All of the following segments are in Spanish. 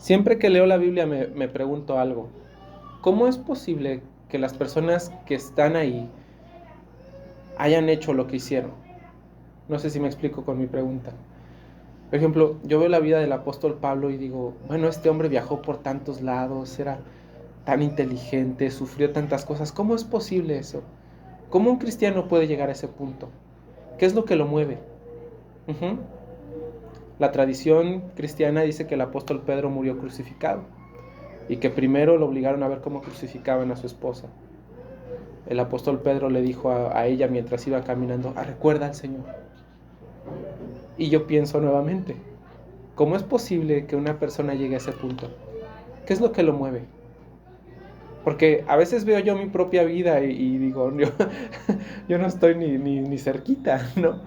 Siempre que leo la Biblia me pregunto algo. ¿Cómo es posible que las personas que están ahí hayan hecho lo que hicieron? No sé si me explico con mi pregunta. Por ejemplo, yo veo la vida del apóstol Pablo y digo, bueno, este hombre viajó por tantos lados, era tan inteligente, sufrió tantas cosas. ¿Cómo es posible eso? ¿Cómo un cristiano puede llegar a ese punto? ¿Qué es lo que lo mueve? Ujú. La tradición cristiana dice que el apóstol Pedro murió crucificado y que primero lo obligaron a ver cómo crucificaban a su esposa. El apóstol Pedro le dijo a ella mientras iba caminando, recuerda al Señor. Y yo pienso nuevamente, ¿cómo es posible que una persona llegue a ese punto? ¿Qué es lo que lo mueve? Porque a veces veo yo mi propia vida y digo, yo no estoy ni cerquita, ¿no?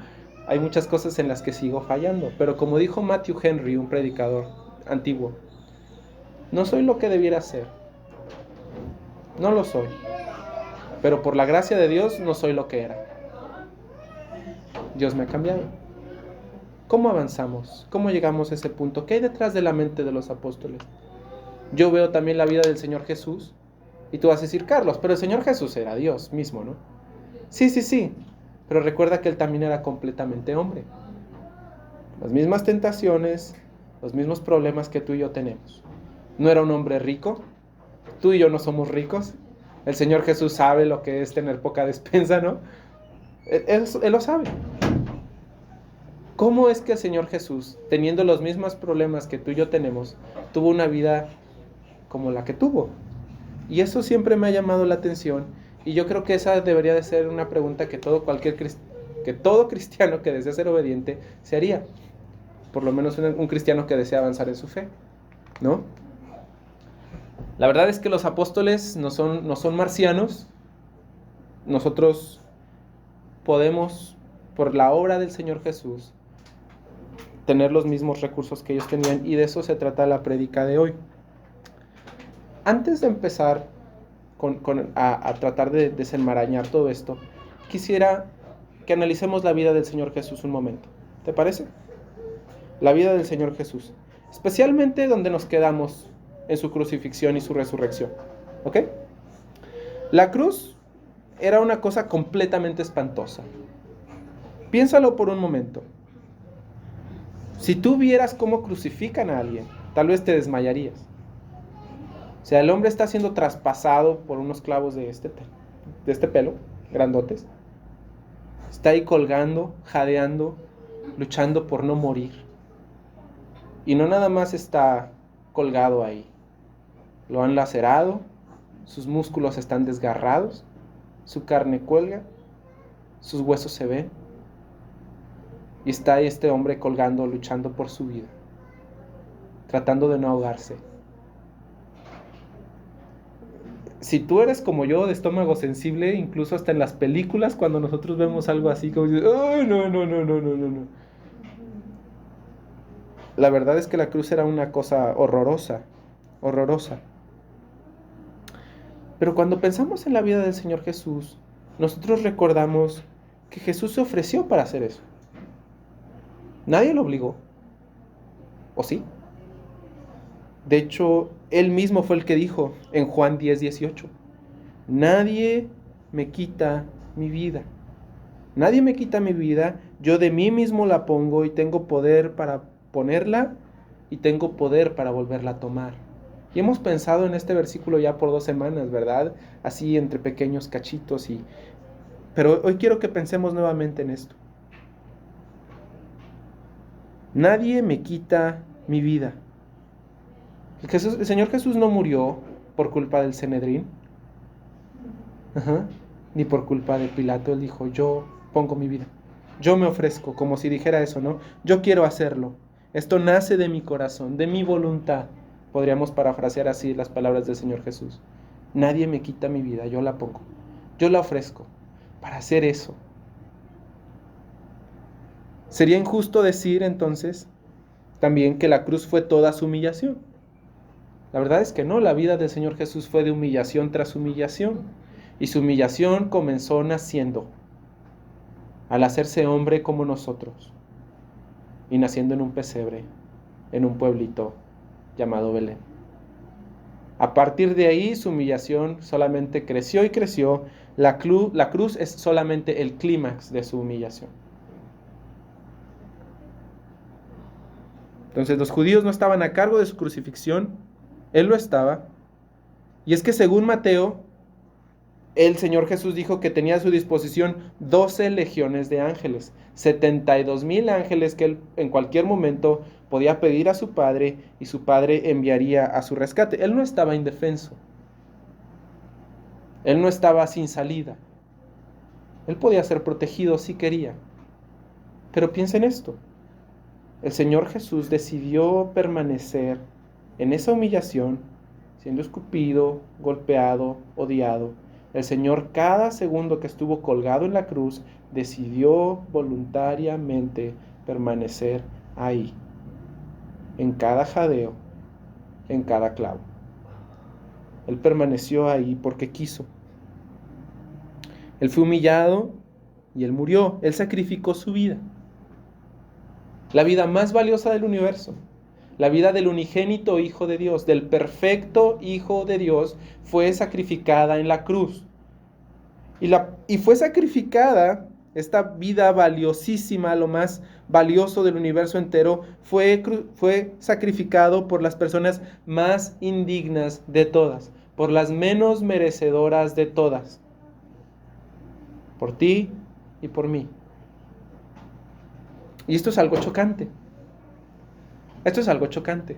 Hay muchas cosas en las que sigo fallando, pero como dijo Matthew Henry, un predicador antiguo, no soy lo que debiera ser, no lo soy, pero por la gracia de Dios no soy lo que era. Dios me ha cambiado. ¿Cómo avanzamos? ¿Cómo llegamos a ese punto? ¿Qué hay detrás de la mente de los apóstoles? Yo veo también la vida del Señor Jesús y tú vas a decir, Carlos, pero el Señor Jesús era Dios mismo, ¿no? Sí, sí, sí, pero recuerda que Él también era completamente hombre. Las mismas tentaciones, los mismos problemas que tú y yo tenemos. No era un hombre rico, tú y yo no somos ricos. El Señor Jesús sabe lo que es tener poca despensa, ¿no? Él lo sabe. ¿Cómo es que el Señor Jesús, teniendo los mismos problemas que tú y yo tenemos, tuvo una vida como la que tuvo? Y eso siempre me ha llamado la atención y yo creo que esa debería de ser una pregunta que todo cristiano que desea ser obediente se haría. Por lo menos un cristiano que desea avanzar en su fe, ¿no? La verdad es que los apóstoles no son marcianos. Nosotros podemos, por la obra del Señor Jesús, tener los mismos recursos que ellos tenían, y de eso se trata la prédica de hoy. Antes de empezar a tratar de desenmarañar todo esto, quisiera que analicemos la vida del Señor Jesús un momento. ¿Te parece? La vida del Señor Jesús, especialmente donde nos quedamos en su crucifixión y su resurrección. ¿Ok? La cruz era una cosa completamente espantosa. Piénsalo por un momento. Si tú vieras cómo crucifican a alguien, tal vez te desmayarías. O sea, el hombre está siendo traspasado por unos clavos de este pelo, grandotes. Está ahí colgando, jadeando, luchando por no morir. Y no nada más está colgado ahí. Lo han lacerado, sus músculos están desgarrados, su carne cuelga, sus huesos se ven. Y está ahí este hombre colgando, luchando por su vida, tratando de no ahogarse. Si tú eres como yo, de estómago sensible, incluso hasta en las películas, cuando nosotros vemos algo así, como dices, ¡ay, no, no, no, no, no, no, no! La verdad es que la cruz era una cosa horrorosa, horrorosa. Pero cuando pensamos en la vida del Señor Jesús, nosotros recordamos que Jesús se ofreció para hacer eso. Nadie lo obligó. ¿O sí? De hecho, Él mismo fue el que dijo en Juan 10:18, nadie me quita mi vida. Nadie me quita mi vida, yo de mí mismo la pongo y tengo poder para ponerla y tengo poder para volverla a tomar. Y hemos pensado en este versículo ya por 2 semanas, ¿verdad? Así entre pequeños cachitos pero hoy quiero que pensemos nuevamente en esto. Nadie me quita mi vida. El Señor Jesús no murió por culpa del Sanedrín, ni por culpa de Pilato. Él dijo, yo pongo mi vida. Yo me ofrezco, como si dijera eso, ¿no? Yo quiero hacerlo. Esto nace de mi corazón, de mi voluntad. Podríamos parafrasear así las palabras del Señor Jesús. Nadie me quita mi vida, yo la pongo. Yo la ofrezco para hacer eso. Sería injusto decir entonces también que la cruz fue toda su humillación. La verdad es que no, la vida del Señor Jesús fue de humillación tras humillación. Y su humillación comenzó naciendo, al hacerse hombre como nosotros, y naciendo en un pesebre, en un pueblito, llamado Belén. A partir de ahí su humillación solamente creció y creció. La cruz es solamente el clímax de su humillación. Entonces los judíos no estaban a cargo de su crucifixión, él lo estaba. Y es que según Mateo, el Señor Jesús dijo que tenía a su disposición 12 legiones de ángeles, 72,000 ángeles que él en cualquier momento podía pedir a su Padre y su Padre enviaría a su rescate. Él no estaba indefenso. Él no estaba sin salida. Él podía ser protegido si quería. Pero piensen esto. El Señor Jesús decidió permanecer en esa humillación, siendo escupido, golpeado, odiado. El Señor, cada segundo que estuvo colgado en la cruz, decidió voluntariamente permanecer ahí, en cada jadeo, en cada clavo. Él permaneció ahí porque quiso. Él fue humillado y él murió. Él sacrificó su vida. La vida más valiosa del universo. La vida del unigénito Hijo de Dios, del perfecto Hijo de Dios, fue sacrificada en la cruz. Y fue sacrificada, esta vida valiosísima, lo más valioso del universo entero, fue sacrificado por las personas más indignas de todas, por las menos merecedoras de todas, por ti y por mí. Y esto es algo chocante. Esto es algo chocante.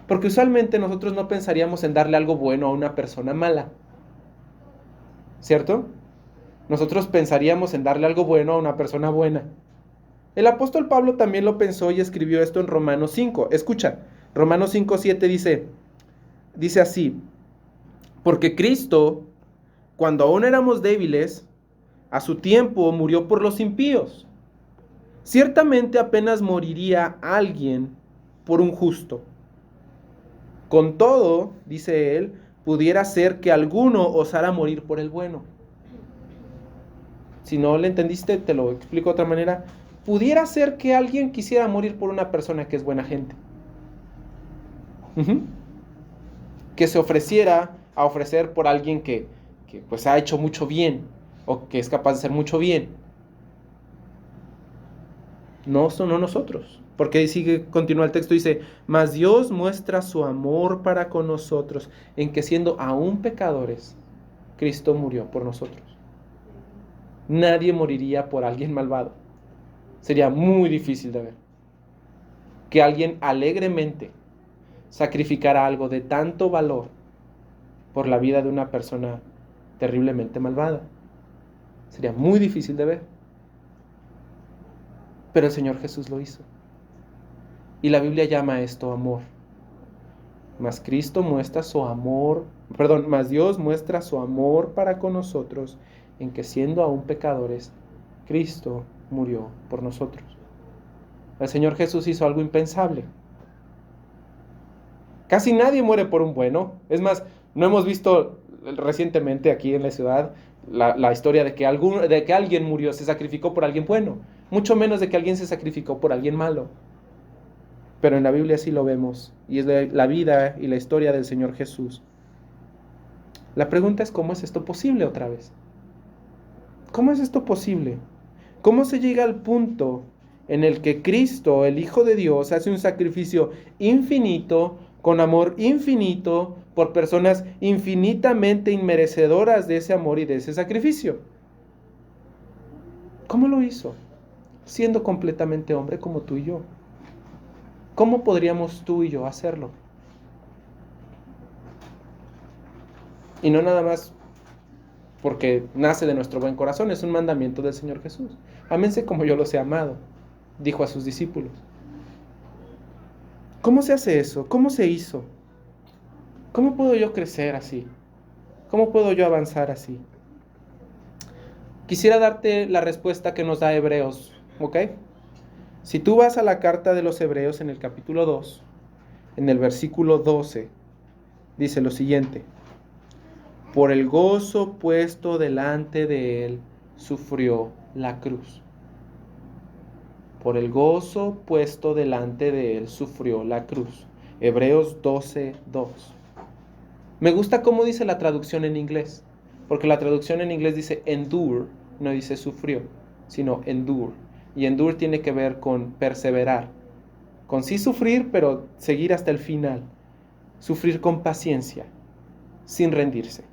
Porque usualmente nosotros no pensaríamos en darle algo bueno a una persona mala. ¿Cierto? Nosotros pensaríamos en darle algo bueno a una persona buena. El apóstol Pablo también lo pensó y escribió esto en Romanos 5. Escucha, Romanos 5:7 dice así: porque Cristo, cuando aún éramos débiles, a su tiempo murió por los impíos. Ciertamente apenas moriría alguien por un justo. Con todo, dice él, pudiera ser que alguno osara morir por el bueno. Si no le entendiste, te lo explico de otra manera. Pudiera ser que alguien quisiera morir por una persona que es buena gente. Que se ofreciera a ofrecer por alguien que pues ha hecho mucho bien o que es capaz de hacer mucho bien. No nosotros. Porque continúa el texto, dice: mas Dios muestra su amor para con nosotros, en que siendo aún pecadores, Cristo murió por nosotros. Nadie moriría por alguien malvado. Sería muy difícil de ver que alguien alegremente sacrificara algo de tanto valor por la vida de una persona terriblemente malvada. Sería muy difícil de ver. Pero el Señor Jesús lo hizo. Y la Biblia llama esto amor. Mas Cristo muestra su amor, mas Dios muestra su amor para con nosotros, en que siendo aún pecadores, Cristo murió por nosotros. El Señor Jesús hizo algo impensable. Casi nadie muere por un bueno. Es más, no hemos visto recientemente aquí en la ciudad la historia de que alguien murió, se sacrificó por alguien bueno. Mucho menos de que alguien se sacrificó por alguien malo. Pero en la Biblia sí lo vemos, y es la vida y la historia del Señor Jesús. La pregunta es: ¿cómo es esto posible otra vez? ¿Cómo es esto posible? ¿Cómo se llega al punto en el que Cristo, el Hijo de Dios, hace un sacrificio infinito, con amor infinito, por personas infinitamente inmerecedoras de ese amor y de ese sacrificio? ¿Cómo lo hizo? Siendo completamente hombre como tú y yo. ¿Cómo podríamos tú y yo hacerlo? Y no nada más porque nace de nuestro buen corazón, es un mandamiento del Señor Jesús. Ámense como yo los he amado, dijo a sus discípulos. ¿Cómo se hace eso? ¿Cómo se hizo? ¿Cómo puedo yo crecer así? ¿Cómo puedo yo avanzar así? Quisiera darte la respuesta que nos da Hebreos, ¿ok? Si tú vas a la carta de los Hebreos en el capítulo 2, en el versículo 12, dice lo siguiente: por el gozo puesto delante de él, sufrió la cruz. Por el gozo puesto delante de él, sufrió la cruz. Hebreos 12:2. Me gusta cómo dice la traducción en inglés, porque la traducción en inglés dice endure, no dice sufrió, sino endure. Y endure tiene que ver con perseverar, con sí sufrir, pero seguir hasta el final. Sufrir con paciencia, sin rendirse.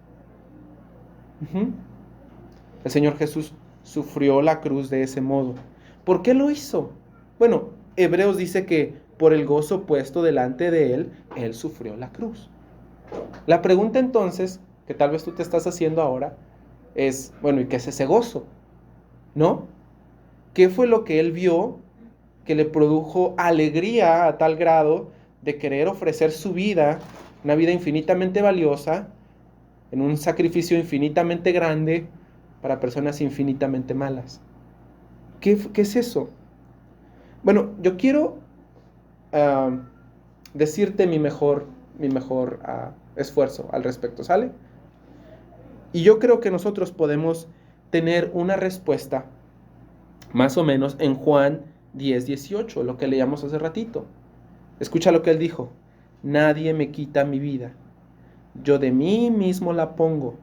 El Señor Jesús sufrió la cruz de ese modo. ¿Por qué lo hizo? Bueno, Hebreos dice que por el gozo puesto delante de él sufrió la cruz. La pregunta entonces, que tal vez tú te estás haciendo ahora, es, bueno, ¿y qué es ese gozo? ¿No? ¿Qué fue lo que él vio que le produjo alegría a tal grado de querer ofrecer su vida, una vida infinitamente valiosa, en un sacrificio infinitamente grande para personas infinitamente malas? ¿Qué es eso? Bueno, yo quiero decirte mi mejor esfuerzo al respecto, ¿sale? Y yo creo que nosotros podemos tener una respuesta más o menos en Juan 10:18, lo que leíamos hace ratito. Escucha lo que él dijo: nadie me quita mi vida, yo de mí mismo la pongo,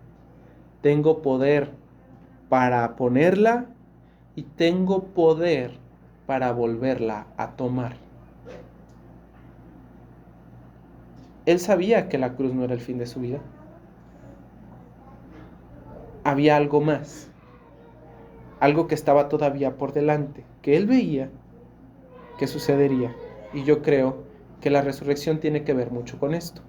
tengo poder para ponerla y tengo poder para volverla a tomar. Él sabía que la cruz no era el fin de su vida. Había algo más, algo que estaba todavía por delante, que él veía que sucedería. Y yo creo que la resurrección tiene que ver mucho con esto.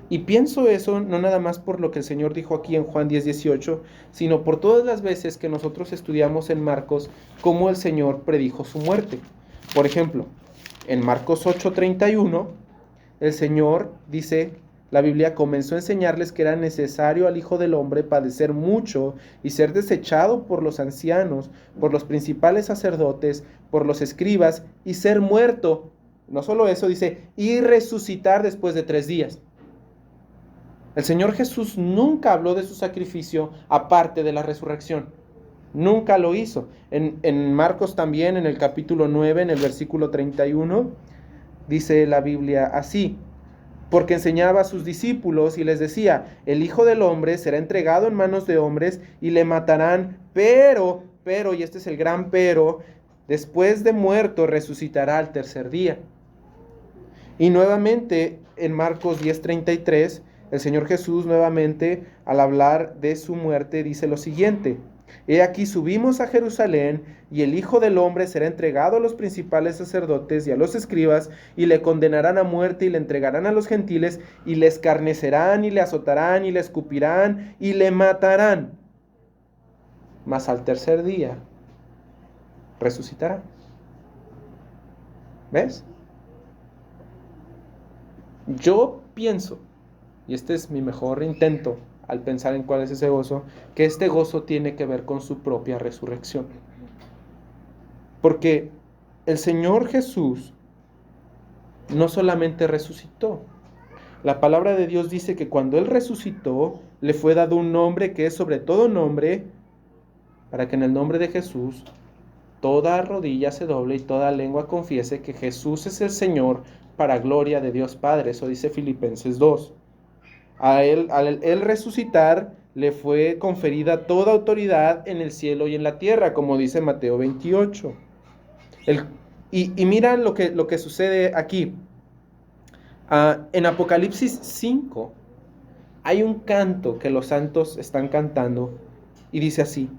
Y pienso eso no nada más por lo que el Señor dijo aquí en Juan 10:18, sino por todas las veces que nosotros estudiamos en Marcos cómo el Señor predijo su muerte. Por ejemplo, en Marcos 8:31, el Señor dice, la Biblia comenzó a enseñarles que era necesario al Hijo del Hombre padecer mucho y ser desechado por los ancianos, por los principales sacerdotes, por los escribas y ser muerto. No solo eso, dice, y resucitar después de 3 días. El Señor Jesús nunca habló de su sacrificio aparte de la resurrección. Nunca lo hizo. En Marcos también, en el capítulo 9, en el versículo 31, dice la Biblia así: porque enseñaba a sus discípulos y les decía, el Hijo del Hombre será entregado en manos de hombres y le matarán, pero, y este es el gran pero, después de muerto resucitará al tercer día. Y nuevamente en Marcos 10:33, el Señor Jesús nuevamente al hablar de su muerte dice lo siguiente: he aquí subimos a Jerusalén y el Hijo del Hombre será entregado a los principales sacerdotes y a los escribas y le condenarán a muerte y le entregarán a los gentiles y le escarnecerán y le azotarán y le escupirán y le matarán. Mas al tercer día resucitará. ¿Ves? Yo pienso, y este es mi mejor intento al pensar en cuál es ese gozo, que este gozo tiene que ver con su propia resurrección. Porque el Señor Jesús no solamente resucitó. La palabra de Dios dice que cuando Él resucitó, le fue dado un nombre que es sobre todo nombre, para que en el nombre de Jesús toda rodilla se doble y toda lengua confiese que Jesús es el Señor, para gloria de Dios Padre. Eso dice Filipenses 2. Al él resucitar, le fue conferida toda autoridad en el cielo y en la tierra, como dice Mateo 28. Y mira lo que sucede aquí. En Apocalipsis 5 hay un canto que los santos están cantando y dice así: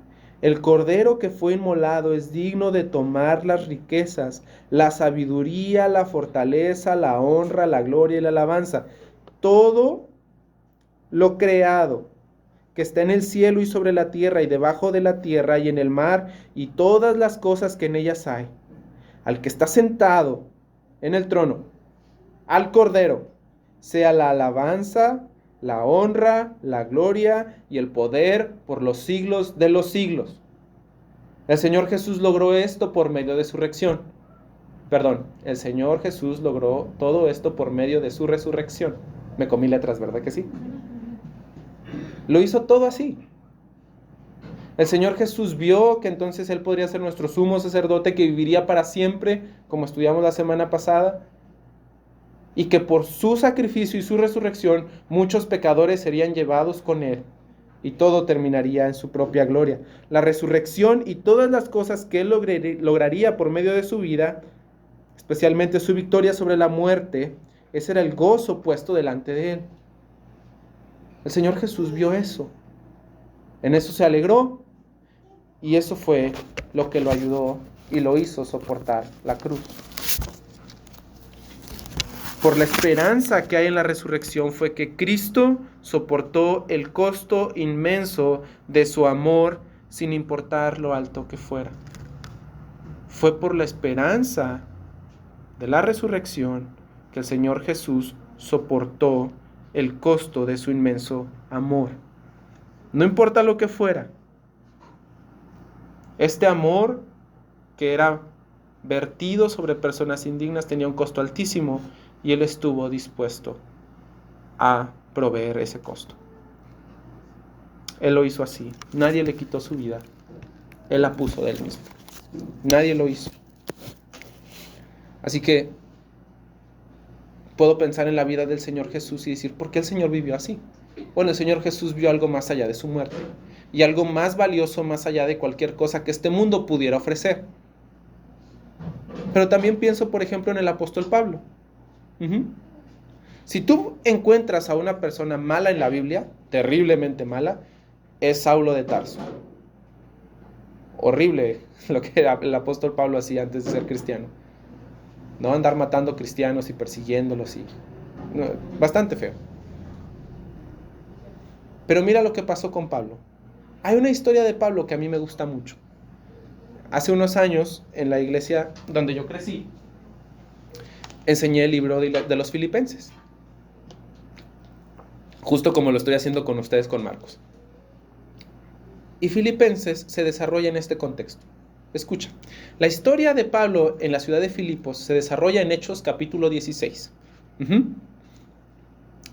el cordero que fue inmolado es digno de tomar las riquezas, la sabiduría, la fortaleza, la honra, la gloria y la alabanza. Todo lo creado que está en el cielo y sobre la tierra y debajo de la tierra y en el mar y todas las cosas que en ellas hay. Al que está sentado en el trono, al Cordero, sea la alabanza, la honra, la gloria y el poder por los siglos de los siglos. El Señor Jesús logró esto por medio de su resurrección. El Señor Jesús logró todo esto por medio de su resurrección. Me comí letras, ¿verdad que sí? Lo hizo todo así. El Señor Jesús vio que entonces Él podría ser nuestro sumo sacerdote que viviría para siempre, como estudiamos la semana pasada. y que por su sacrificio y su resurrección muchos pecadores serían llevados con él y todo terminaría en su propia gloria. La resurrección y todas las cosas que él lograría por medio de su vida, especialmente su victoria sobre la muerte, ese era el gozo puesto delante de él. El Señor Jesús vio eso, en eso se alegró y eso fue lo que lo ayudó y lo hizo soportar la cruz. Por la esperanza que hay en la resurrección fue que Cristo soportó el costo inmenso de su amor sin importar lo alto que fuera. Fue por la esperanza de la resurrección que el Señor Jesús soportó el costo de su inmenso amor. No importa lo que fuera. Este amor que era vertido sobre personas indignas tenía un costo altísimo y Él estuvo dispuesto a proveer ese costo. Él lo hizo así. Nadie le quitó su vida. Él la puso de Él mismo. Nadie lo hizo. Así que puedo pensar en la vida del Señor Jesús y decir, ¿por qué el Señor vivió así? Bueno, el Señor Jesús vio algo más allá de su muerte y algo más valioso más allá de cualquier cosa que este mundo pudiera ofrecer. Pero también pienso, por ejemplo, en el apóstol Pablo. Si tú encuentras a una persona mala en la Biblia, terriblemente mala, es Saulo de Tarso. Horrible lo que el apóstol Pablo hacía antes de ser cristiano. No andar matando cristianos y persiguiéndolos bastante feo. Pero mira lo que pasó con Pablo. Hay una historia de Pablo que a mí me gusta mucho. Hace unos años, en la iglesia donde yo crecí, enseñé el libro de los Filipenses. Justo como lo estoy haciendo con ustedes con Marcos. Y Filipenses se desarrolla en este contexto. Escucha, la historia de Pablo en la ciudad de Filipos se desarrolla en Hechos capítulo 16.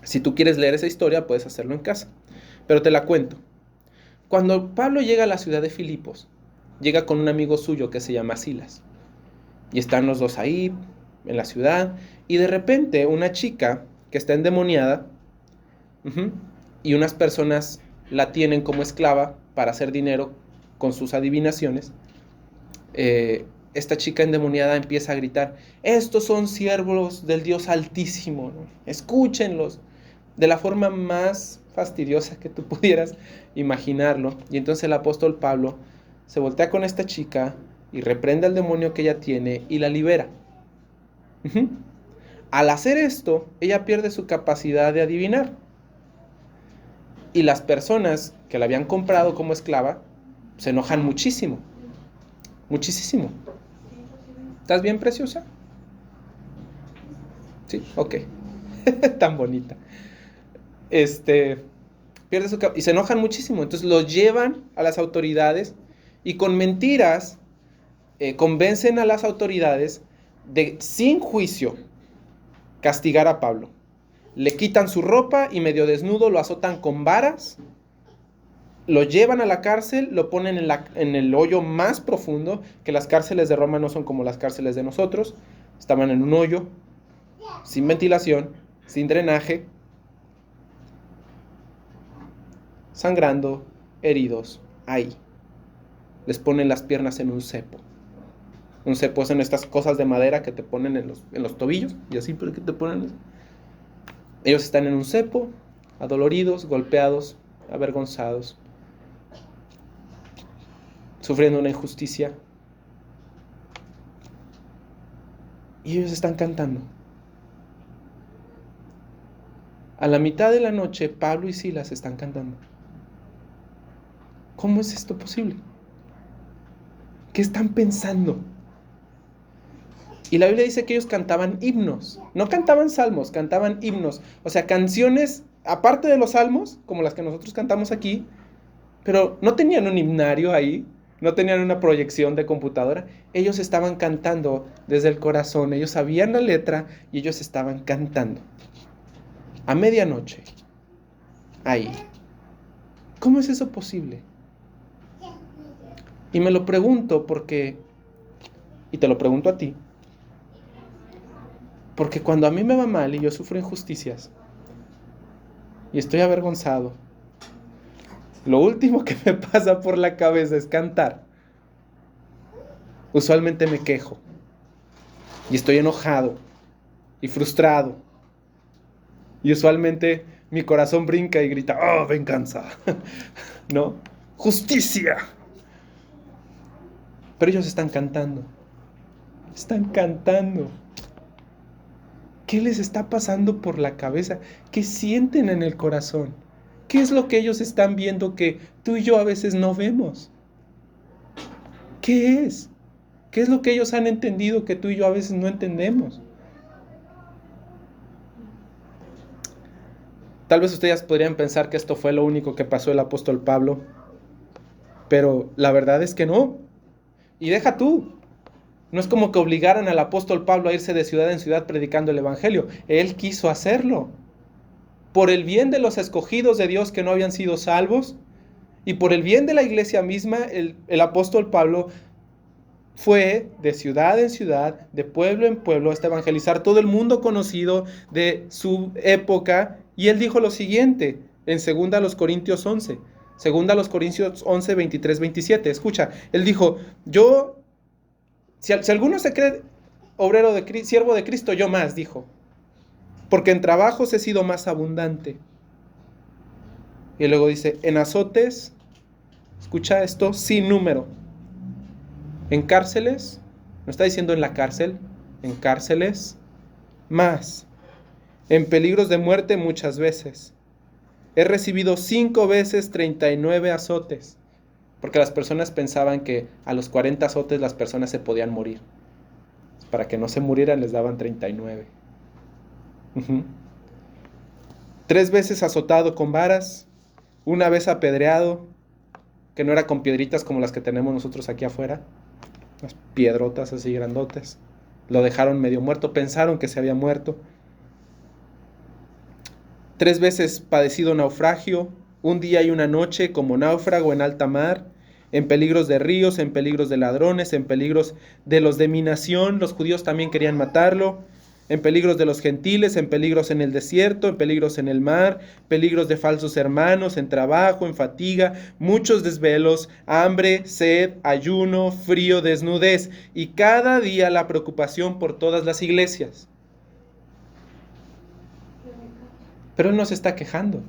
Si tú quieres leer esa historia, puedes hacerlo en casa, pero te la cuento. Cuando Pablo llega a la ciudad de Filipos, llega con un amigo suyo que se llama Silas. Y están los dos ahí, en la ciudad, y de repente una chica que está endemoniada, y unas personas la tienen como esclava para hacer dinero con sus adivinaciones. Esta chica endemoniada empieza a gritar, estos son siervos del Dios Altísimo, ¿no? Escúchenlos, de la forma más fastidiosa que tú pudieras imaginarlo. Y entonces el apóstol Pablo se voltea con esta chica y reprende al demonio que ella tiene y la libera. Al hacer esto, ella pierde su capacidad de adivinar. Y las personas que la habían comprado como esclava se enojan muchísimo. Muchísimo. ¿Estás bien, preciosa? Sí, ok. Tan bonita. Pierde su y se enojan muchísimo. Entonces lo llevan a las autoridades y con mentiras convencen a las autoridades de, sin juicio, castigar a Pablo. Le quitan su ropa y medio desnudo lo azotan con varas, lo llevan a la cárcel, lo ponen en el hoyo más profundo, que las cárceles de Roma no son como las cárceles de nosotros. Estaban en un hoyo, sin ventilación, sin drenaje, sangrando, heridos, ahí. Les ponen las piernas en un cepo. Un cepo son estas cosas de madera que te ponen en los tobillos, y así, pero que te ponen. Ellos están en un cepo, adoloridos, golpeados, avergonzados, sufriendo una injusticia. Y ellos están cantando. A la mitad de la noche, Pablo y Silas están cantando. ¿Cómo es esto posible? ¿Qué están pensando? Y la Biblia dice que ellos cantaban himnos. No cantaban salmos, cantaban himnos. O sea, canciones, aparte de los salmos, como las que nosotros cantamos aquí, pero no tenían un himnario ahí, no tenían una proyección de computadora. Ellos estaban cantando desde el corazón, ellos sabían la letra y ellos estaban cantando. A medianoche, ahí. ¿Cómo es eso posible? Y me lo pregunto porque, y te lo pregunto a ti, Porque cuando a mí me va mal y yo sufro injusticias y estoy avergonzado, lo último que me pasa por la cabeza es cantar. Usualmente me quejo y estoy enojado y frustrado. Y usualmente mi corazón brinca y grita, ¡oh, venganza! ¿No? ¡Justicia! Pero ellos están cantando. Están cantando. ¿Qué les está pasando por la cabeza? ¿Qué sienten en el corazón? ¿Qué es lo que ellos están viendo que tú y yo a veces no vemos? ¿Qué es? ¿Qué es lo que ellos han entendido que tú y yo a veces no entendemos? Tal vez ustedes podrían pensar que esto fue lo único que pasó el apóstol Pablo, pero la verdad es que no. Y deja tú. No es como que obligaran al apóstol Pablo a irse de ciudad en ciudad predicando el evangelio. Él quiso hacerlo. Por el bien de los escogidos de Dios que no habían sido salvos y por el bien de la iglesia misma, el apóstol Pablo fue de ciudad en ciudad, de pueblo en pueblo, hasta evangelizar todo el mundo conocido de su época. Y él dijo lo siguiente en 2 Corintios 11. 2 Corintios 11, 23, 27. Escucha, él dijo, si alguno se cree obrero de siervo de Cristo, yo más, dijo. Porque en trabajos he sido más abundante. Y luego dice, en azotes, escucha esto, sin número. En cárceles, no está diciendo en la cárcel, en cárceles, más. En peligros de muerte muchas veces. He recibido 5 veces 39 azotes. Porque las personas pensaban que a los 40 azotes las personas se podían morir. Para que no se murieran les daban 39. 3 veces azotado con varas, 1 vez apedreado, que no era con piedritas como las que tenemos nosotros aquí afuera, unas piedrotas así grandotes. Lo dejaron medio muerto, pensaron que se había muerto. 3 veces padecido naufragio, 1 día y 1 noche como náufrago en alta mar, en peligros de ríos, en peligros de ladrones, en peligros de los de mi nación, los judíos también querían matarlo, en peligros de los gentiles, en peligros en el desierto, en peligros en el mar, peligros de falsos hermanos, en trabajo, en fatiga, muchos desvelos, hambre, sed, ayuno, frío, desnudez, y cada día la preocupación por todas las iglesias. Pero él no se está quejando.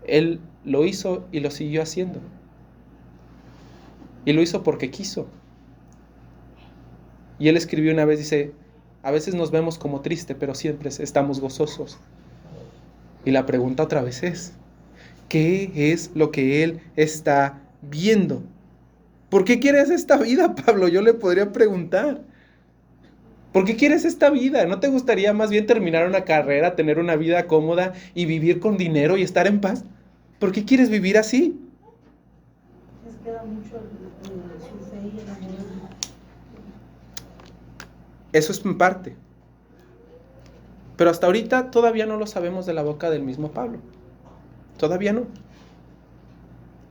Él lo hizo y lo siguió haciendo. Y lo hizo porque quiso. Y él escribió una vez, dice, a veces nos vemos como triste, pero siempre estamos gozosos. Y la pregunta otra vez es, ¿qué es lo que él está viendo? ¿Por qué quieres esta vida, Pablo? Yo le podría preguntar. ¿Por qué quieres esta vida? ¿No te gustaría más bien terminar una carrera, tener una vida cómoda y vivir con dinero y estar en paz? ¿Por qué quieres vivir así? Les queda mucho su fe y el amor. Eso es en parte. Pero hasta ahorita todavía no lo sabemos de la boca del mismo Pablo. Todavía no.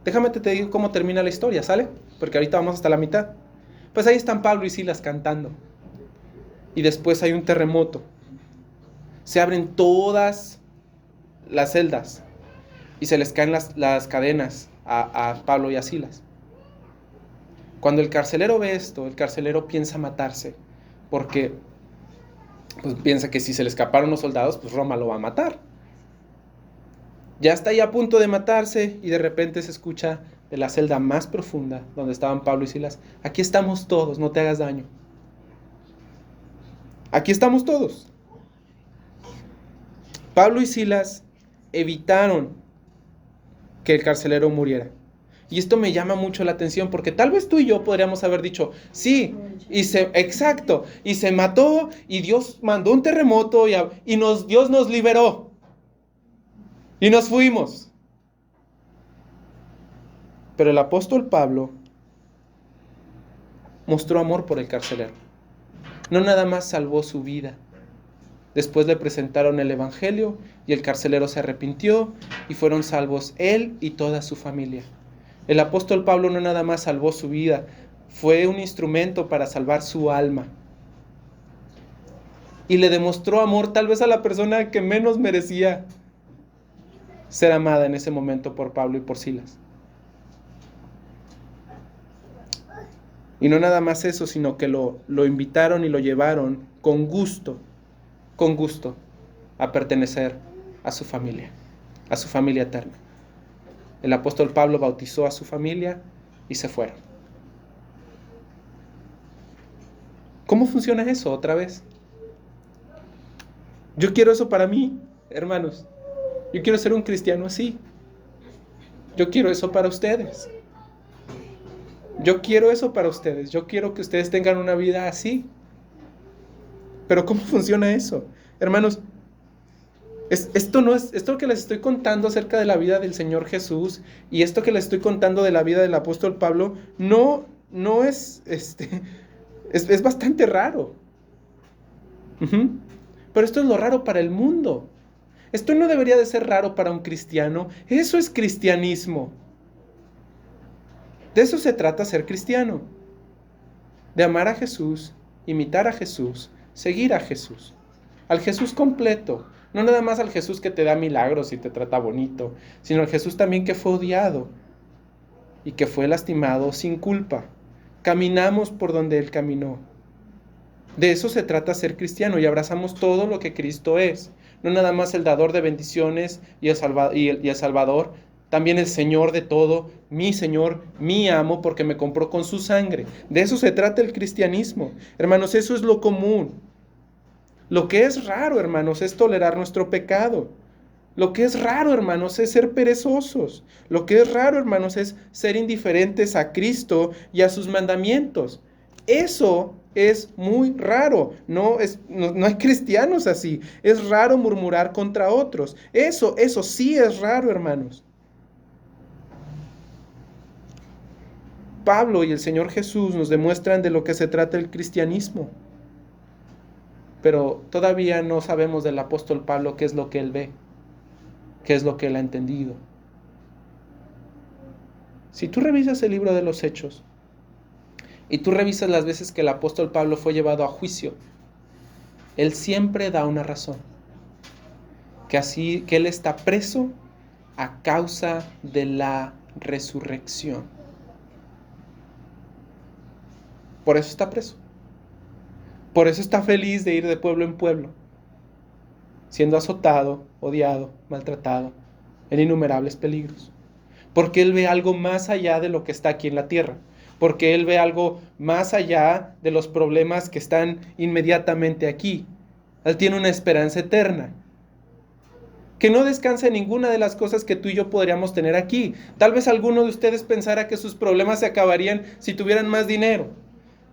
Déjame te digo cómo termina la historia, ¿sale? Porque ahorita vamos hasta la mitad. Pues ahí están Pablo y Silas cantando. Y después hay un terremoto. Se abren todas las celdas y se les caen las cadenas a Pablo y a Silas. Cuando el carcelero ve esto, el carcelero piensa matarse, porque pues, piensa que si se le escaparon los soldados, pues Roma lo va a matar. Ya está ahí a punto de matarse y de repente se escucha de la celda más profunda, donde estaban Pablo y Silas, aquí estamos todos, no te hagas daño. Aquí estamos todos. Pablo y Silas evitaron que el carcelero muriera. Y esto me llama mucho la atención porque tal vez tú y yo podríamos haber dicho, sí, exacto, y se mató y Dios mandó un terremoto y Dios nos liberó. Y nos fuimos. Pero el apóstol Pablo mostró amor por el carcelero. No nada más salvó su vida. Después le presentaron el evangelio y el carcelero se arrepintió y fueron salvos él y toda su familia. El apóstol Pablo no nada más salvó su vida, fue un instrumento para salvar su alma. y le demostró amor tal vez a la persona que menos merecía ser amada en ese momento por Pablo y por Silas. Y no nada más eso, sino que lo invitaron y lo llevaron con gusto, a pertenecer a su familia eterna. El apóstol Pablo bautizó a su familia y se fueron. ¿Cómo funciona eso otra vez? Yo quiero eso para mí, hermanos. Yo quiero ser un cristiano así. Yo quiero eso para ustedes. Yo quiero eso para ustedes. Yo quiero que ustedes tengan una vida así. Pero ¿cómo funciona eso? Hermanos, esto que les estoy contando acerca de la vida del Señor Jesús y esto que les estoy contando de la vida del apóstol Pablo, no es, es bastante raro. Pero esto es lo raro para el mundo. Esto no debería de ser raro para un cristiano. Eso es cristianismo. De eso se trata ser cristiano. De amar a Jesús, imitar a Jesús, seguir a Jesús. Al Jesús completo. No nada más al Jesús que te da milagros y te trata bonito, sino al Jesús también que fue odiado y que fue lastimado sin culpa. Caminamos por donde Él caminó. De eso se trata ser cristiano y abrazamos todo lo que Cristo es. No nada más el dador de bendiciones y el Salvador, también el Señor de todo, mi Señor, mi amo, porque me compró con su sangre. De eso se trata el cristianismo. Hermanos, eso es lo común. Lo que es raro, hermanos, es tolerar nuestro pecado. Lo que es raro, hermanos, es ser perezosos. Lo que es raro, hermanos, es ser indiferentes a Cristo y a sus mandamientos. Eso es muy raro. No hay cristianos así. Es raro murmurar contra otros. Eso sí es raro, hermanos. Pablo y el Señor Jesús nos demuestran de lo que se trata el cristianismo. Pero todavía no sabemos del apóstol Pablo qué es lo que él ve, qué es lo que él ha entendido. Si tú revisas el libro de los Hechos y tú revisas las veces que el apóstol Pablo fue llevado a juicio, él siempre da una razón. Que él está preso a causa de la resurrección. Por eso está preso. Por eso está feliz de ir de pueblo en pueblo, siendo azotado, odiado, maltratado, en innumerables peligros. Porque él ve algo más allá de lo que está aquí en la tierra. Porque él ve algo más allá de los problemas que están inmediatamente aquí. Él tiene una esperanza eterna, que no descansa en ninguna de las cosas que tú y yo podríamos tener aquí. Tal vez alguno de ustedes pensara que sus problemas se acabarían si tuvieran más dinero,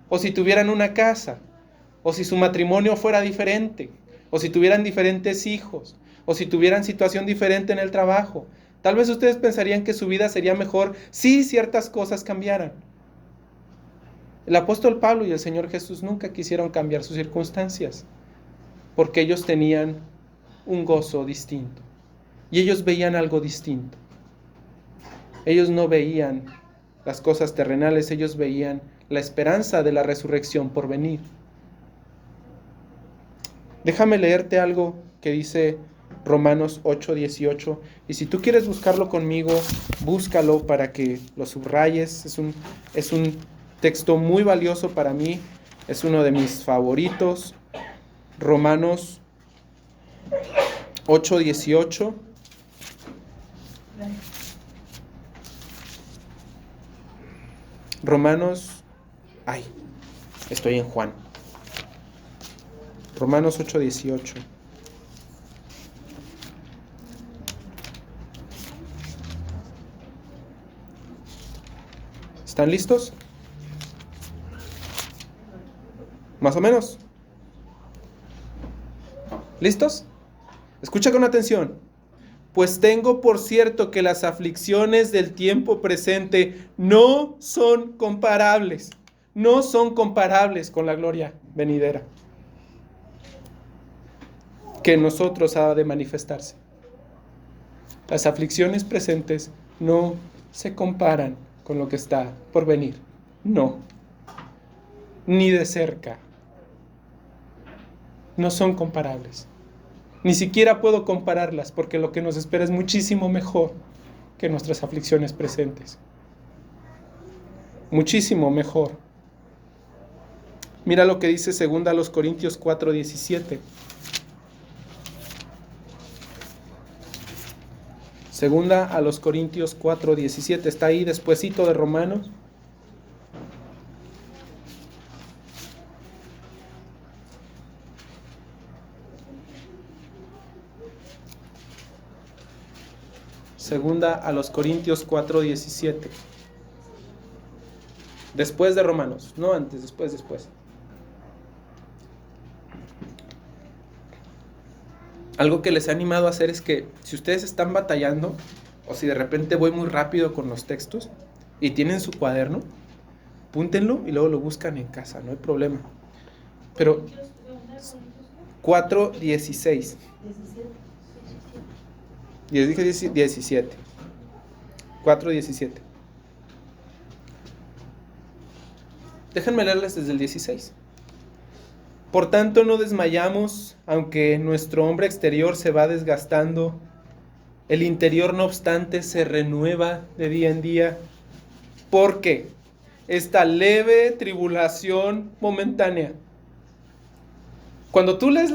o si tuvieran una casa, o si su matrimonio fuera diferente, o si tuvieran diferentes hijos, o si tuvieran situación diferente en el trabajo. Tal vez ustedes pensarían que su vida sería mejor si ciertas cosas cambiaran. El apóstol Pablo y el Señor Jesús nunca quisieron cambiar sus circunstancias, porque ellos tenían un gozo distinto, y ellos veían algo distinto. Ellos no veían las cosas terrenales, ellos veían la esperanza de la resurrección por venir. Déjame leerte algo que dice Romanos 8:18, y si tú quieres buscarlo conmigo, búscalo para que lo subrayes. Es un texto muy valioso para mí, es uno de mis favoritos. Romanos 8:18. Estoy en Juan. Romanos 8:18. ¿Están listos? ¿Más o menos? ¿Listos? Escucha con atención. Pues tengo por cierto que las aflicciones del tiempo presente no son comparables con la gloria venidera que en nosotros ha de manifestarse. Las aflicciones presentes no se comparan con lo que está por venir. No. Ni de cerca. no son comparables. Ni siquiera puedo compararlas porque lo que nos espera es muchísimo mejor que nuestras aflicciones presentes. Muchísimo mejor. Mira lo que dice 2 Corintios 4:17. Segunda a los Corintios 4:17. Está ahí despuesito de Romanos. Segunda a los Corintios 4:17. Después de Romanos, no antes, después. Algo que les he animado a hacer es que si ustedes están batallando, o si de repente voy muy rápido con los textos y tienen su cuaderno, apúntenlo y luego lo buscan en casa, no hay problema. Pero 4:16. 17. 4:17. Déjenme leerles desde el 16. Por tanto, no desmayamos, aunque nuestro hombre exterior se va desgastando. El interior, no obstante, se renueva de día en día. Porque esta leve tribulación momentánea. Cuando tú lees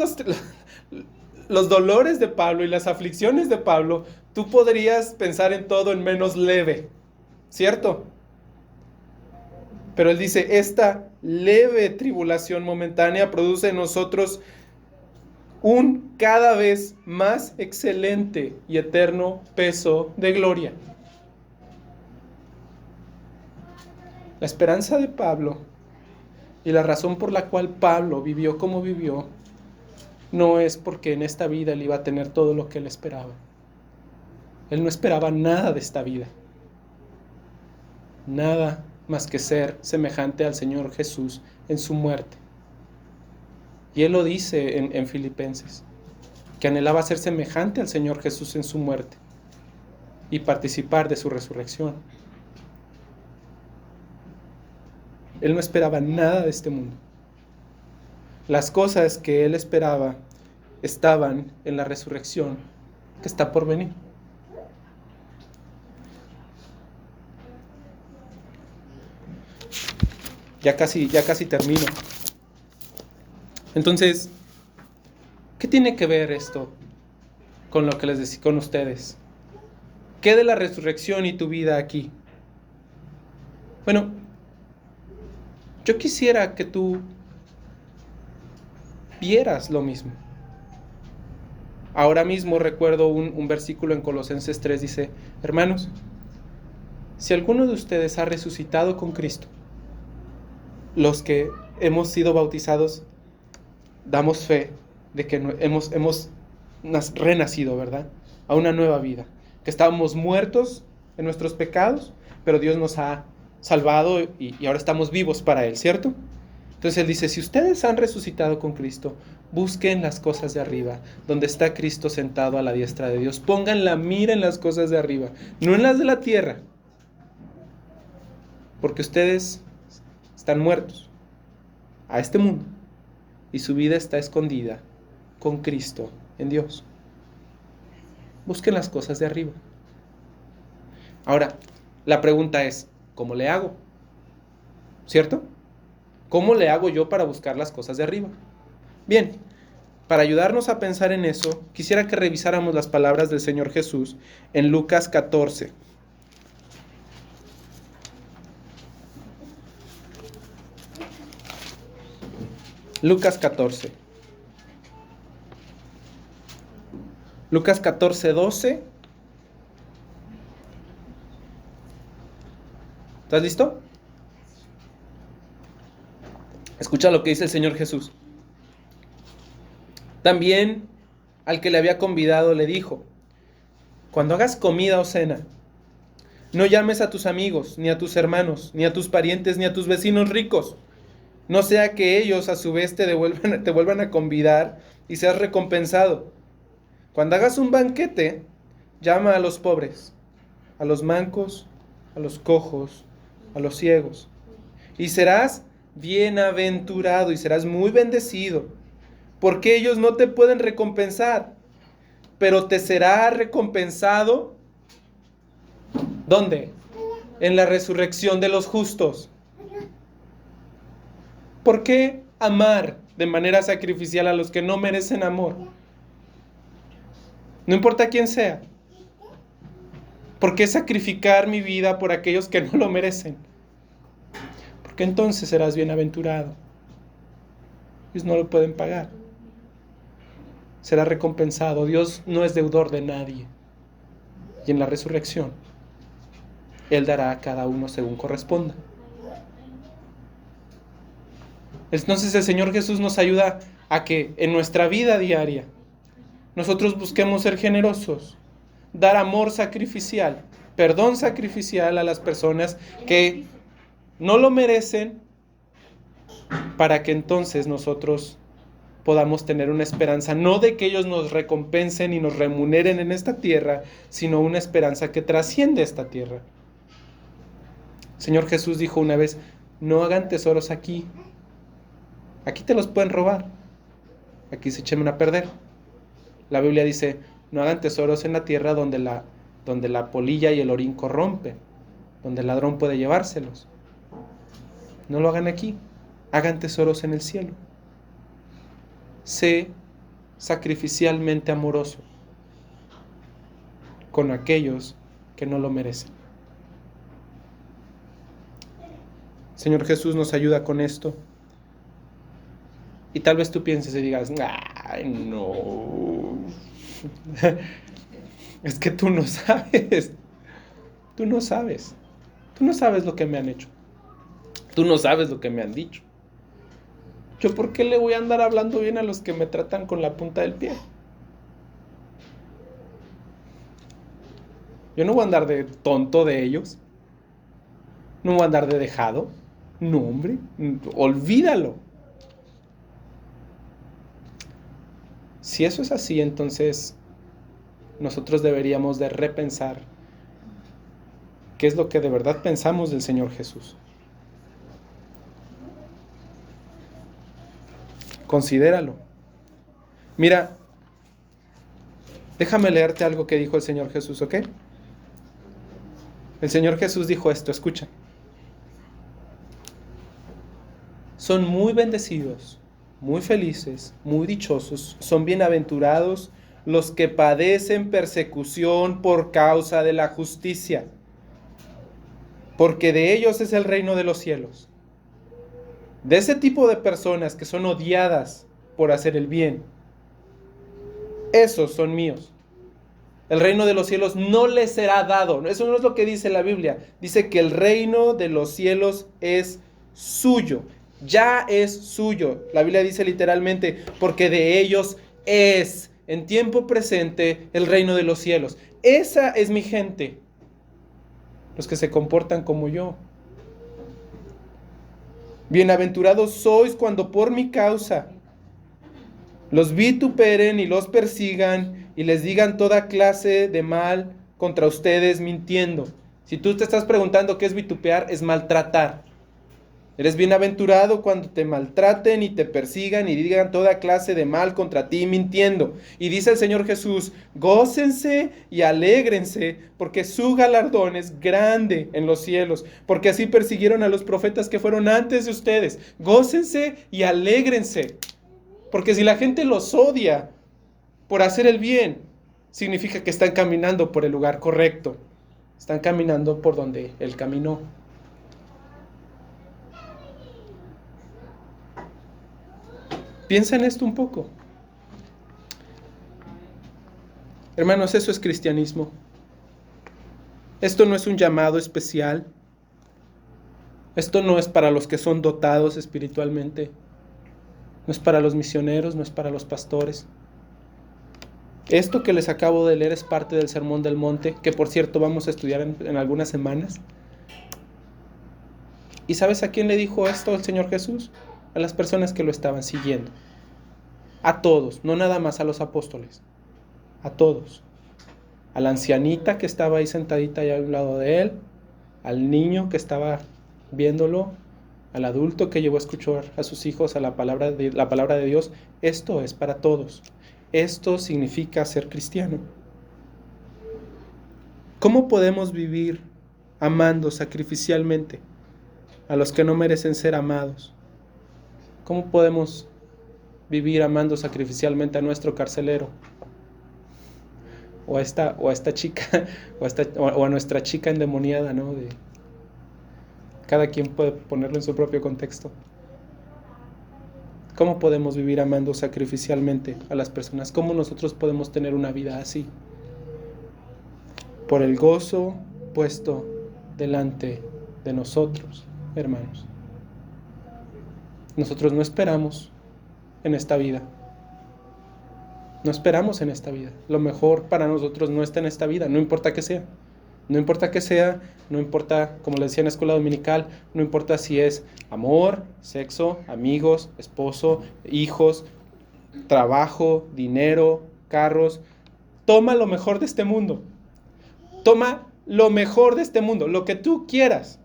los dolores de Pablo y las aflicciones de Pablo, tú podrías pensar en todo en menos leve, ¿cierto? Pero él dice, esta leve tribulación momentánea produce en nosotros un cada vez más excelente y eterno peso de gloria. La esperanza de Pablo y la razón por la cual Pablo vivió como vivió no es porque en esta vida él iba a tener todo lo que él esperaba. Él no esperaba nada de esta vida. Nada más que ser semejante al Señor Jesús en su muerte. Y él lo dice en Filipenses, que anhelaba ser semejante al Señor Jesús en su muerte y participar de su resurrección. Él no esperaba nada de este mundo. Las cosas que él esperaba estaban en la resurrección que está por venir. Ya casi termino. Entonces, ¿qué tiene que ver esto con lo que les decía con ustedes? ¿Qué de la resurrección y tu vida aquí? Bueno, yo quisiera que tú vieras lo mismo. Ahora mismo recuerdo un versículo en Colosenses 3, dice, hermanos, si alguno de ustedes ha resucitado con Cristo, los que hemos sido bautizados, damos fe de que hemos renacido, ¿verdad? A una nueva vida. Que estábamos muertos en nuestros pecados, pero Dios nos ha salvado y ahora estamos vivos para Él, ¿cierto? Entonces Él dice, si ustedes han resucitado con Cristo, busquen las cosas de arriba, donde está Cristo sentado a la diestra de Dios. Pongan la mira en las cosas de arriba, no en las de la tierra. Porque ustedes están muertos a este mundo y su vida está escondida con Cristo en Dios. Busquen las cosas de arriba. Ahora, la pregunta es, ¿cómo le hago? ¿Cierto? ¿Cómo le hago yo para buscar las cosas de arriba? Bien, para ayudarnos a pensar en eso, quisiera que revisáramos las palabras del Señor Jesús en Lucas 14. Lucas 14. Lucas 14, 12. ¿Estás listo? Escucha lo que dice el Señor Jesús. También al que le había convidado le dijo, cuando hagas comida o cena, no llames a tus amigos, ni a tus hermanos, ni a tus parientes, ni a tus vecinos ricos, no sea que ellos a su vez te vuelvan a convidar y seas recompensado. Cuando hagas un banquete, llama a los pobres, a los mancos, a los cojos, a los ciegos, y serás bienaventurado y serás muy bendecido, porque ellos no te pueden recompensar, pero te será recompensado. ¿Dónde? En la resurrección de los justos. ¿Por qué amar de manera sacrificial a los que no merecen amor? No importa quién sea. ¿Por qué sacrificar mi vida por aquellos que no lo merecen? Porque entonces serás bienaventurado. Ellos no lo pueden pagar. Será recompensado. Dios no es deudor de nadie. Y en la resurrección, Él dará a cada uno según corresponda. Entonces el Señor Jesús nos ayuda a que en nuestra vida diaria nosotros busquemos ser generosos, dar amor sacrificial, perdón sacrificial a las personas que no lo merecen, para que entonces nosotros podamos tener una esperanza, no de que ellos nos recompensen y nos remuneren en esta tierra, sino una esperanza que trasciende esta tierra. El Señor Jesús dijo una vez: no hagan tesoros aquí. Aquí te los pueden robar. Aquí se echen a perder. La Biblia dice: no hagan tesoros en la tierra donde la polilla y el orín corrompen, donde el ladrón puede llevárselos. No lo hagan aquí. Hagan tesoros en el cielo. Sé sacrificialmente amoroso con aquellos que no lo merecen. Señor Jesús nos ayuda con esto. Y tal vez tú pienses y digas: ay, no. Es que tú no sabes. Tú no sabes. Tú no sabes lo que me han hecho. Tú no sabes lo que me han dicho. ¿Yo por qué le voy a andar hablando bien a los que me tratan con la punta del pie? Yo no voy a andar de tonto de ellos. No voy a andar de dejado. No, hombre. Olvídalo. Si eso es así, entonces nosotros deberíamos de repensar qué es lo que de verdad pensamos del Señor Jesús. Considéralo. Mira, déjame leerte algo que dijo el Señor Jesús, ¿ok? El Señor Jesús dijo esto, escucha. Son muy bendecidos, muy felices, muy dichosos, son bienaventurados los que padecen persecución por causa de la justicia, porque de ellos es el reino de los cielos. De ese tipo de personas que son odiadas por hacer el bien, esos son míos. El reino de los cielos no les será dado. Eso no es lo que dice la Biblia. Dice que el reino de los cielos es suyo. Ya es suyo. La Biblia dice literalmente, porque de ellos es en tiempo presente el reino de los cielos. Esa es mi gente. Los que se comportan como yo. Bienaventurados sois cuando por mi causa los vituperen y los persigan y les digan toda clase de mal contra ustedes mintiendo. Si tú te estás preguntando qué es vitupear, es maltratar. Eres bienaventurado cuando te maltraten y te persigan y digan toda clase de mal contra ti mintiendo. Y dice el Señor Jesús: gócense y alégrense, porque su galardón es grande en los cielos, porque así persiguieron a los profetas que fueron antes de ustedes. Gócense y alégrense, porque si la gente los odia por hacer el bien, significa que están caminando por el lugar correcto. Están caminando por donde Él caminó. Piensa en esto un poco. Hermanos, eso es cristianismo. Esto no es un llamado especial. Esto no es para los que son dotados espiritualmente. No es para los misioneros, no es para los pastores. Esto que les acabo de leer es parte del Sermón del Monte, que por cierto vamos a estudiar en algunas semanas. ¿Y sabes a quién le dijo esto el Señor Jesús? A las personas que lo estaban siguiendo. A todos, no nada más a los apóstoles. A todos. A la ancianita que estaba ahí sentadita allá a un lado de él, al niño que estaba viéndolo, al adulto que llevó a escuchar a sus hijos a la palabra de Dios, esto es para todos. Esto significa ser cristiano. ¿Cómo podemos vivir amando sacrificialmente a los que no merecen ser amados? ¿Cómo podemos vivir amando sacrificialmente a nuestro carcelero? O a esta chica, o a nuestra chica endemoniada, ¿no? Cada quien puede ponerlo en su propio contexto. ¿Cómo podemos vivir amando sacrificialmente a las personas? ¿Cómo nosotros podemos tener una vida así? Por el gozo puesto delante de nosotros, hermanos. Nosotros no esperamos en esta vida. No esperamos en esta vida. Lo mejor para nosotros no está en esta vida, no importa que sea. No importa que sea, no importa, como le decía en la escuela dominical, no importa si es amor, sexo, amigos, esposo, hijos, trabajo, dinero, carros. Toma lo mejor de este mundo. Toma lo mejor de este mundo, lo que tú quieras.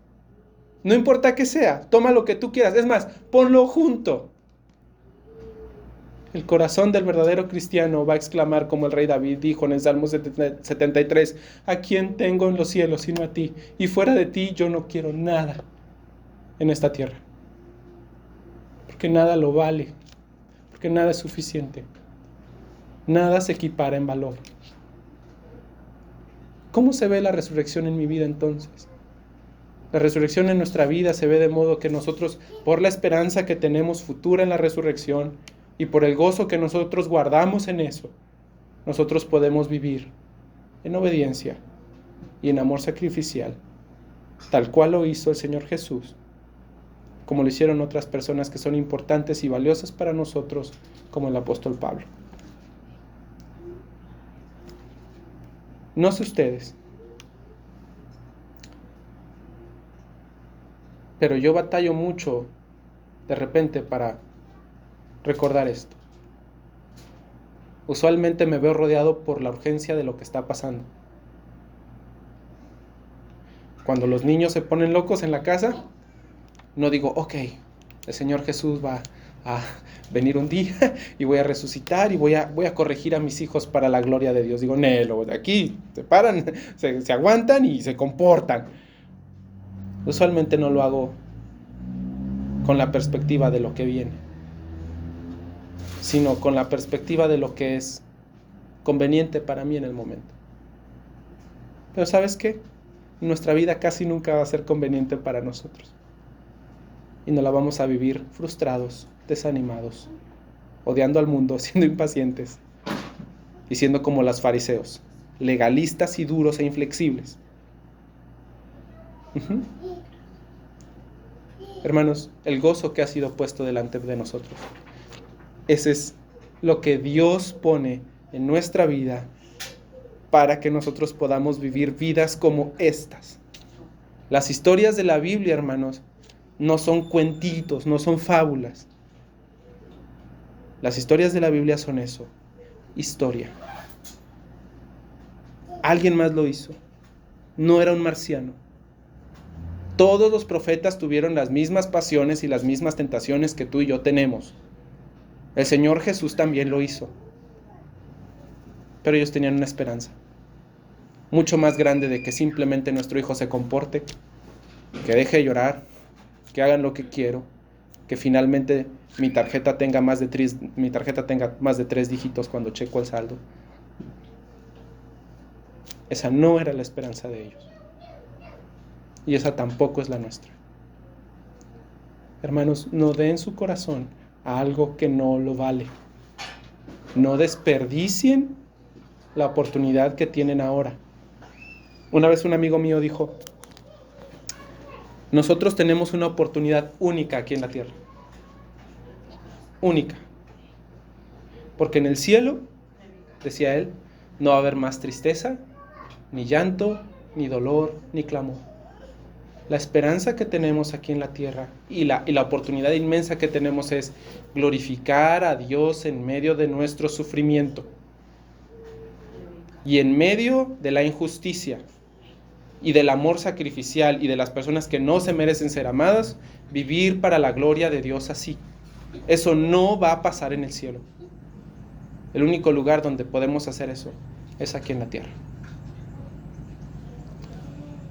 No importa que sea, toma lo que tú quieras. Es más, ponlo junto. El corazón del verdadero cristiano va a exclamar como el rey David dijo en el Salmo 73, ¿a quién tengo en los cielos sino a ti? Y fuera de ti yo no quiero nada en esta tierra. Porque nada lo vale, porque nada es suficiente. Nada se equipara en valor. ¿Cómo se ve la resurrección en mi vida entonces? La resurrección en nuestra vida se ve de modo que nosotros, por la esperanza que tenemos futura en la resurrección, y por el gozo que nosotros guardamos en eso, nosotros podemos vivir en obediencia y en amor sacrificial, tal cual lo hizo el Señor Jesús, como lo hicieron otras personas que son importantes y valiosas para nosotros, como el apóstol Pablo. No sé ustedes, pero yo batallo mucho de repente para recordar esto. Usualmente me veo rodeado por la urgencia de lo que está pasando. Cuando los niños se ponen locos en la casa, no digo, ok, el Señor Jesús va a venir un día y voy a resucitar y voy a corregir a mis hijos para la gloria de Dios. Digo, no, de aquí se paran, se aguantan y se comportan. Usualmente no lo hago con la perspectiva de lo que viene, sino con la perspectiva de lo que es conveniente para mí en el momento. Pero ¿sabes qué? Nuestra vida casi nunca va a ser conveniente para nosotros. Y nos la vamos a vivir frustrados, desanimados, odiando al mundo, siendo impacientes y siendo como los fariseos, legalistas y duros e inflexibles. Hermanos, el gozo que ha sido puesto delante de nosotros, ese es lo que Dios pone en nuestra vida para que nosotros podamos vivir vidas como estas. Las historias de la Biblia, hermanos, no son cuentitos, no son fábulas. Las historias de la Biblia son eso, historia. Alguien más lo hizo, no era un marciano. Todos los profetas tuvieron las mismas pasiones y las mismas tentaciones que tú y yo tenemos. El Señor Jesús también lo hizo. Pero ellos tenían una esperanza mucho más grande de que simplemente nuestro hijo se comporte, que deje de llorar, que hagan lo que quiero, que finalmente mi tarjeta tenga más de 3 dígitos cuando checo el saldo. Esa no era la esperanza de ellos. Y esa tampoco es la nuestra. Hermanos, no den su corazón a algo que no lo vale. No desperdicien la oportunidad que tienen ahora. Una vez un amigo mío dijo, nosotros tenemos una oportunidad única aquí en la tierra. Única. Porque en el cielo, decía él, no va a haber más tristeza, ni llanto, ni dolor, ni clamor. La esperanza que tenemos aquí en la tierra y la oportunidad inmensa que tenemos es glorificar a Dios en medio de nuestro sufrimiento y en medio de la injusticia. y del amor sacrificial y de las personas que no se merecen ser amadas, vivir para la gloria de Dios así. Eso no va a pasar en el cielo. El único lugar donde podemos hacer eso es aquí en la tierra.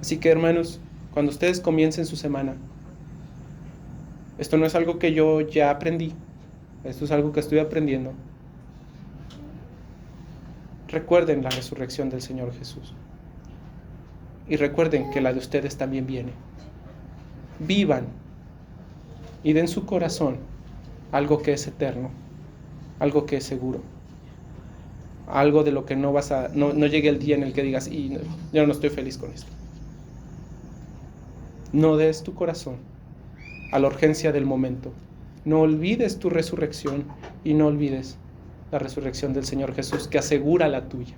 Así que, hermanos, cuando ustedes comiencen su semana, esto no es algo que yo ya aprendí, esto es algo que estoy aprendiendo. Recuerden la resurrección del Señor Jesús. Y recuerden que la de ustedes también viene. Vivan y den su corazón algo que es eterno, algo que es seguro, algo de lo que no llegue el día en el que digas, yo no estoy feliz con esto. No des tu corazón a la urgencia del momento. No olvides tu resurrección y no olvides la resurrección del Señor Jesús, que asegura la tuya.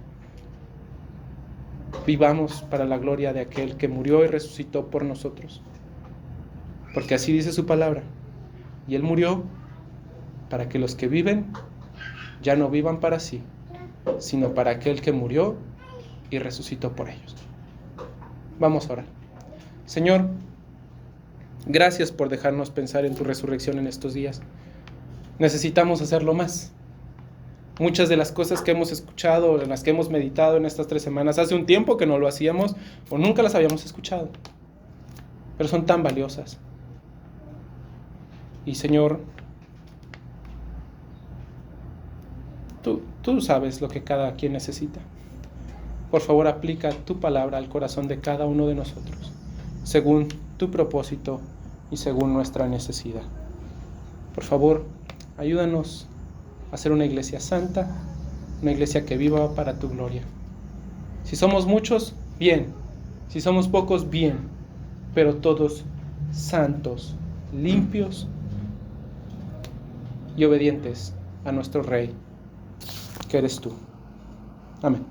Vivamos para la gloria de aquel que murió y resucitó por nosotros, porque así dice su palabra. Y Él murió para que los que viven ya no vivan para sí, sino para aquel que murió y resucitó por ellos. Vamos a orar. Señor, gracias por dejarnos pensar en tu resurrección en estos días. Necesitamos hacerlo más. Muchas de las cosas que hemos escuchado, en las que hemos meditado en estas 3 semanas, hace un tiempo que no lo hacíamos o nunca las habíamos escuchado, pero son tan valiosas. Y Señor, tú sabes lo que cada quien necesita. Por favor, aplica tu palabra al corazón de cada uno de nosotros, según tu propósito y según nuestra necesidad. Por favor, ayúdanos a ser una iglesia santa, una iglesia que viva para tu gloria. Si somos muchos, bien. Si somos pocos, bien. Pero todos santos, limpios y obedientes a nuestro Rey, que eres tú. Amén.